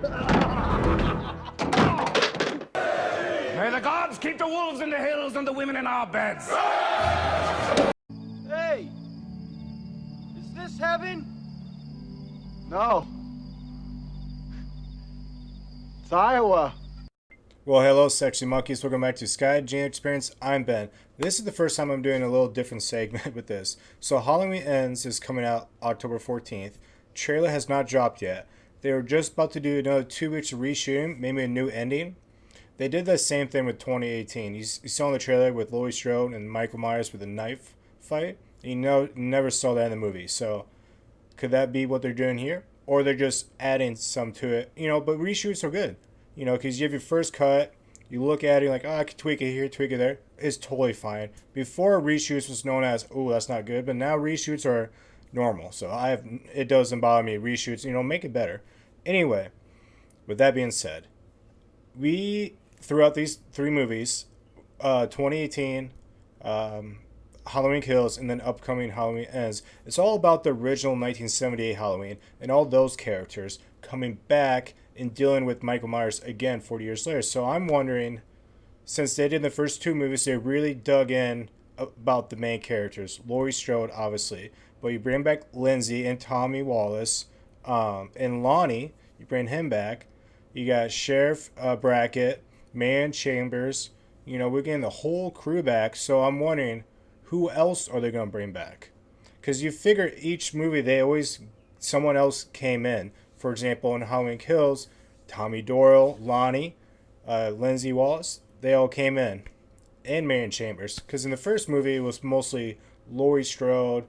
May the gods keep the wolves in the hills and the women in our beds. Hey! Is this heaven? No. It's Iowa. Well, hello, sexy monkeys. Welcome back to Sky Gene Experience. I'm Ben. This is the first time I'm doing a little different segment with this. So, Halloween Ends is coming out October 14th. Trailer has not dropped yet. They were just about to do another 2 weeks of reshooting, maybe a new ending. They did the same thing with 2018. You saw in the trailer with Laurie Strode and Michael Myers with a knife fight. You never saw that in the movie. So, could that be what they're doing here? Or they're just adding some to it? But reshoots are good. Because you have your first cut, you look at it, you're like, oh, I could tweak it here, tweak it there. It's totally fine. Before, reshoots was known as, oh, that's not good, but now reshoots are normal. So it doesn't bother me. Reshoots, make it better. Anyway, with that being said, we, throughout these 3 movies, 2018, Halloween Kills, and then upcoming Halloween Ends, it's all about the original 1978 Halloween and all those characters coming back and dealing with Michael Myers again 40 years later. So I'm wondering, since they did the first 2 movies, they really dug in about the main characters. Laurie Strode, obviously, but you bring back Lindsay and Tommy Wallace, and Lonnie, you bring him back. You got Sheriff Brackett, Man Chambers. We're getting the whole crew back. So I'm wondering, who else are they going to bring back? Because you figure each movie, someone else came in. For example, in Halloween Kills, Tommy Doyle, Lonnie, Lindsay Wallace, they all came in. And Marion Chambers. Because in the first movie, it was mostly Laurie Strode.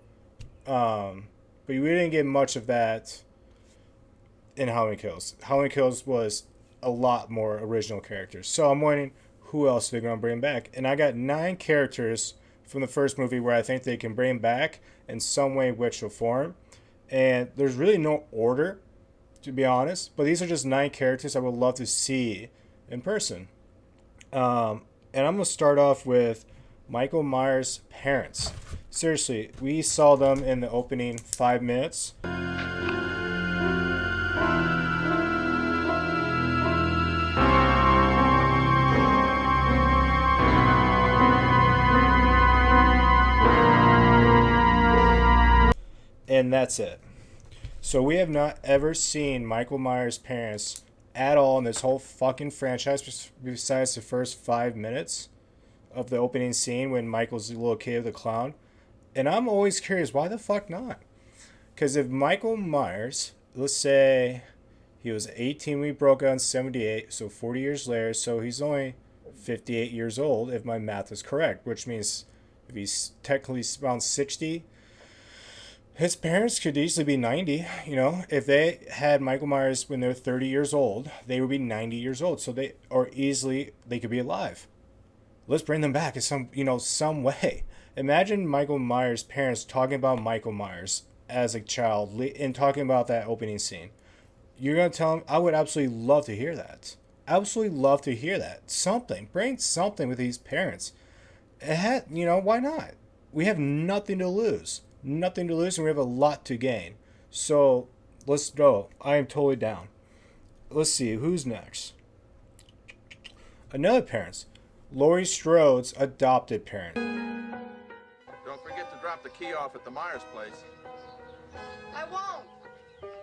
But we didn't get much of that in Halloween Kills. Halloween Kills was a lot more original characters. So I'm wondering who else they're going to bring back. And I got 9 characters from the first movie where I think they can bring back in some way, which or form. And there's really no order, to be honest, but these are just 9 characters I would love to see in person. And I'm going to start off with Michael Myers' parents. Seriously, we saw them in the opening 5 minutes. And that's it. So we have not ever seen Michael Myers' parents at all in this whole fucking franchise besides the first 5 minutes of the opening scene when Michael's a little kid with a clown. And I'm always curious, why the fuck not? Because if Michael Myers, let's say he was 18 when he broke out in 78, so 40 years later, so he's only 58 years old if my math is correct, which means if he's technically around 60, his parents could easily be 90. If they had Michael Myers when they're 30 years old, they would be 90 years old. So they could be alive. Let's bring them back in some way. Imagine Michael Myers' parents talking about Michael Myers as a child and talking about that opening scene. You're going to tell them, I would absolutely love to hear that. Absolutely love to hear that. Bring something with these parents. Why not? We have nothing to lose. Nothing to lose, and we have a lot to gain. So, let's go. I am totally down. Let's see, who's next? Another parents. Laurie Strode's adopted parent. Don't forget to drop the key off at the Myers place. I won't.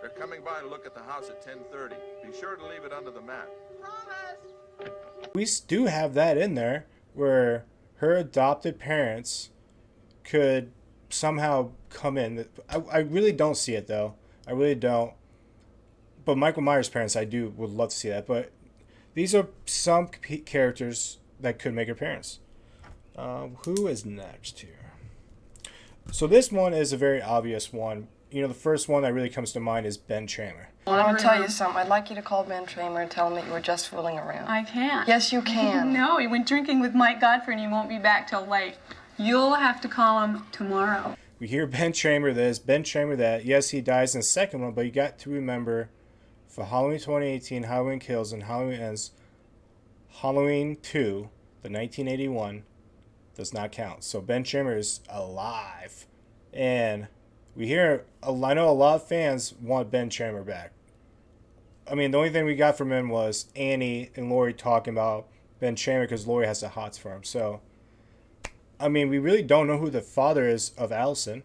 They're coming by to look at the house at 10:30. Be sure to leave it under the mat. Promise. We do have that in there, where her adopted parents could somehow come in. I really don't see it, though. I really don't. But Michael Myers' parents, would love to see that. But these are some characters that could make appearance. Who is next here? So this one is a very obvious one. The first one that really comes to mind is Ben Tramer. I'm going to tell you something. I'd like you to call Ben Tramer and tell him that you were just fooling around. I can't. Yes, you can. No, he went drinking with Mike Godfrey and he won't be back till late. You'll have to call him tomorrow. We hear Ben Tramer this, Ben Tramer that. Yes, he dies in the second one, but you got to remember, for Halloween 2018, Halloween Kills, and Halloween Ends, Halloween 2, the 1981, does not count. So Ben Tramer is alive. And we hear, I know a lot of fans want Ben Tramer back. I mean, the only thing we got from him was Andi and Laurie talking about Ben Tramer because Laurie has the hots for him. So, I mean, we really don't know who the father is of Allison.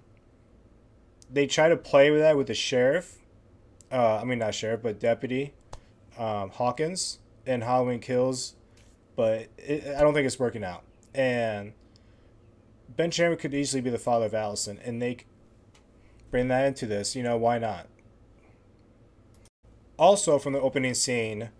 They try to play with that with the sheriff. I mean, not sheriff, but deputy Hawkins in Halloween Kills. But I don't think it's working out. And Ben Tramer could easily be the father of Allison. And they bring that into this. You know, why not? Also, from the opening scene,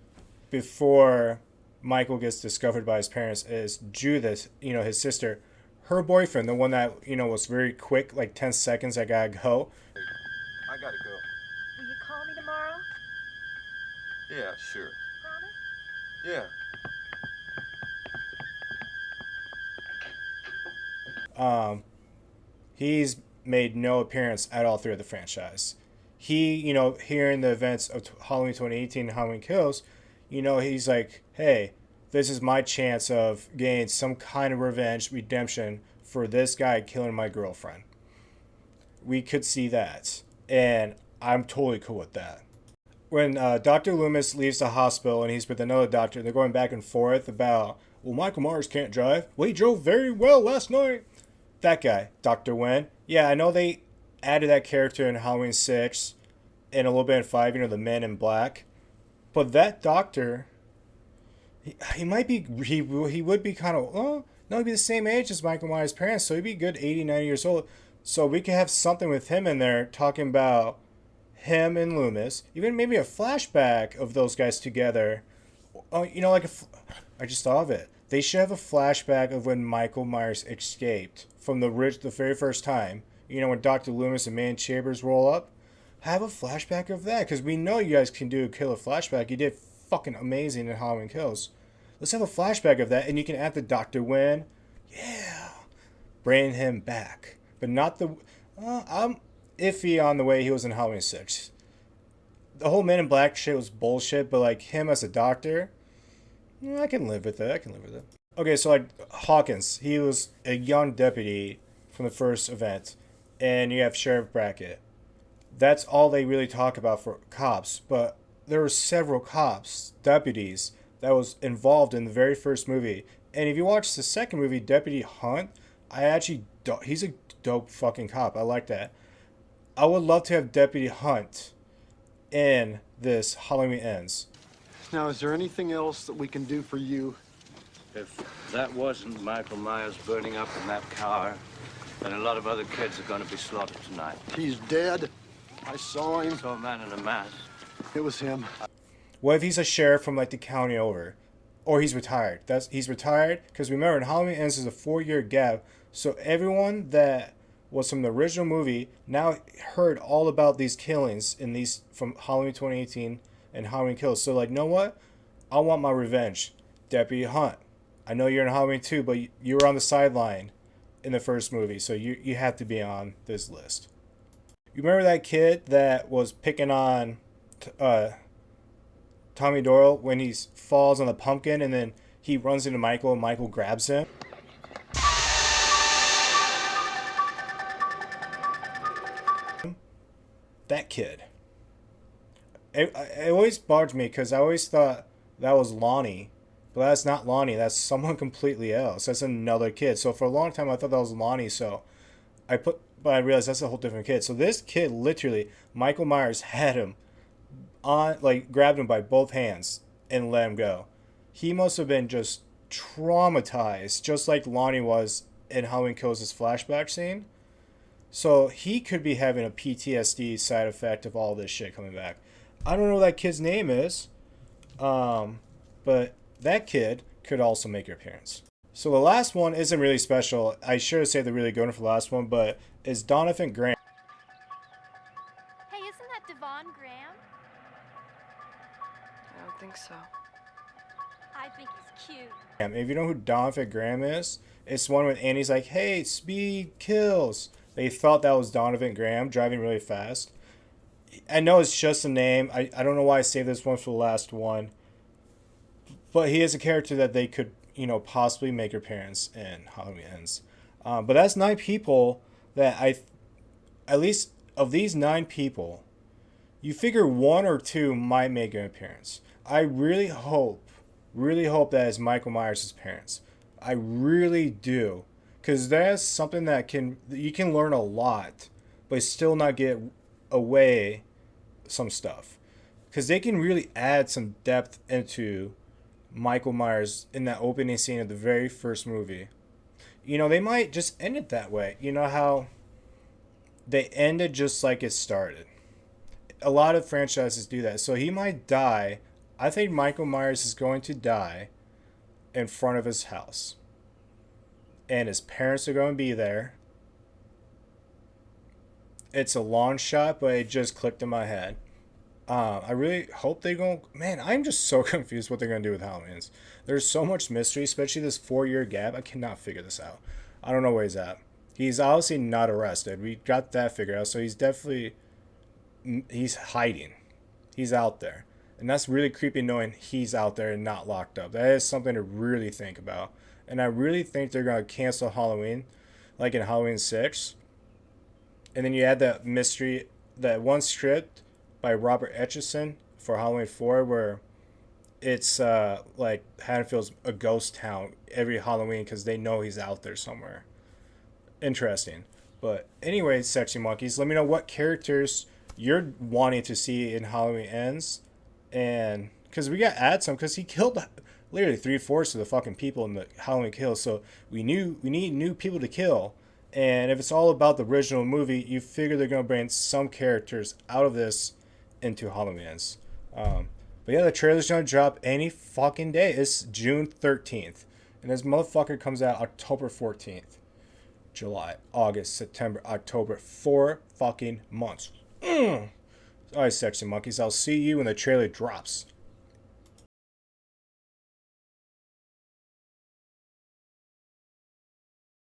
before Michael gets discovered by his parents, is Judith, you know, his sister, her boyfriend, the one that, you know, was very quick, like 10 seconds, I gotta go. I gotta go. Will you call me tomorrow? Yeah, sure. Promise? Yeah. He's made no appearance at all through the franchise. He, you know, hearing the events of Halloween 2018 and Halloween Kills, you know, he's like, hey, this is my chance of getting some kind of revenge, redemption for this guy killing my girlfriend. We could see that. And I'm totally cool with that. When Dr. Loomis leaves the hospital and he's with another doctor, they're going back and forth about, well, Michael Myers can't drive. Well, he drove very well last night. That guy, Dr. Wen. Yeah, I know they added that character in Halloween 6 and a little bit in 5, you know, the Men in Black. But that doctor, he might be, he would be kind of, no, he'd be the same age as Michael Myers' parents, so he'd be good 80, 90 years old. So we could have something with him in there talking about him and Loomis, even maybe a flashback of those guys together. You know, like, I just thought of it. They should have a flashback of when Michael Myers escaped from the very first time. You know, when Dr. Loomis and Man Chambers roll up. Have a flashback of that, because we know you guys can do a killer flashback. You did fucking amazing in Halloween Kills. Let's have a flashback of that, and you can add the Dr. Wen. Yeah. Bring him back. But not the... I'm iffy on the way he was in Halloween 6. The whole Men in Black shit was bullshit, but like him as a doctor, I can live with it. Okay, so like Hawkins, he was a young deputy from the first event, and you have Sheriff Brackett. That's all they really talk about for cops, but there were several cops, deputies, that was involved in the very first movie. And if you watch the second movie, Deputy Hunt, he's a dope fucking cop. I like that. I would love to have Deputy Hunt in this Halloween Ends. Now, is there anything else that we can do for you? If that wasn't Michael Myers burning up in that car, then a lot of other kids are going to be slaughtered tonight. He's dead. I saw him. Saw a man in a mask. It was him. What if he's a sheriff from like the county over? Or he's retired. He's retired because remember in Halloween Ends is a 4-year gap. So everyone that was from the original movie now heard all about these killings in these from Halloween 2018 and Halloween Kills. So like, know what? I want my revenge. Deputy Hunt. I know you're in Halloween 2, but you were on the sideline in the first movie, so you have to be on this list. You remember that kid that was picking on Tommy Doyle when he falls on the pumpkin and then he runs into Michael and Michael grabs him? That kid. It always bugged me because I always thought that was Lonnie. But that's not Lonnie. That's someone completely else. That's another kid. So for a long time I thought that was Lonnie. So but I realized that's a whole different kid. So this kid literally, Michael Myers had him on, like grabbed him by both hands and let him go. He must have been just traumatized, just like Lonnie was in Halloween Kills' flashback scene. So he could be having a PTSD side effect of all this shit coming back. I don't know what that kid's name is, but that kid could also make an appearance. So the last one isn't really special. I should have saved the really good one for the last one, but it's Donovan Graham. Hey, isn't that Devon Graham? I don't think so. I think he's cute. If you know who Donovan Graham is, it's one with Andy's like, hey, speed kills. They thought that was Donovan Graham driving really fast. I know it's just a name. I don't know why I saved this one for the last one. But he is a character that they could, possibly make an appearance in Halloween Ends. But that's 9 people that at least of these 9 people, you figure one or two might make an appearance. I really hope that is Michael Myers' parents. I really do. Because that's something that you can learn a lot, but still not get away some stuff. Because they can really add some depth into Michael Myers in that opening scene of the very first movie. You know, they might just end it that way. You know how they end it just like it started. A lot of franchises do that. So he might die. I think Michael Myers is going to die in front of his house. And his parents are going to be there. It's a long shot, but it just clicked in my head. I really hope they go. Man, I'm just so confused what they're going to do with Halloween's. There's so much mystery, especially this 4-year gap. I cannot figure this out. I don't know where he's at. He's obviously not arrested. We got that figured out. So he's hiding. He's out there. And that's really creepy knowing he's out there and not locked up. That is something to really think about. And I really think they're going to cancel Halloween, like in Halloween 6. And then you add that mystery, that one script by Robert Etchison for Halloween 4 where it's like Haddonfield's a ghost town every Halloween because they know he's out there somewhere. Interesting. But anyway, Sexy Monkeys, let me know what characters you're wanting to see in Halloween Ends. And because we got to add some, because he killed literally 3/4 of the fucking people in the Halloween Kills. So we need new people to kill. And if it's all about the original movie, you figure they're going to bring some characters out of this into Halloween Ends. But yeah, the trailer's going to drop any fucking day. It's June 13th. And this motherfucker comes out October 14th. July, August, September, October. 4 fucking months. Alright, Sexy Monkeys. I'll see you when the trailer drops.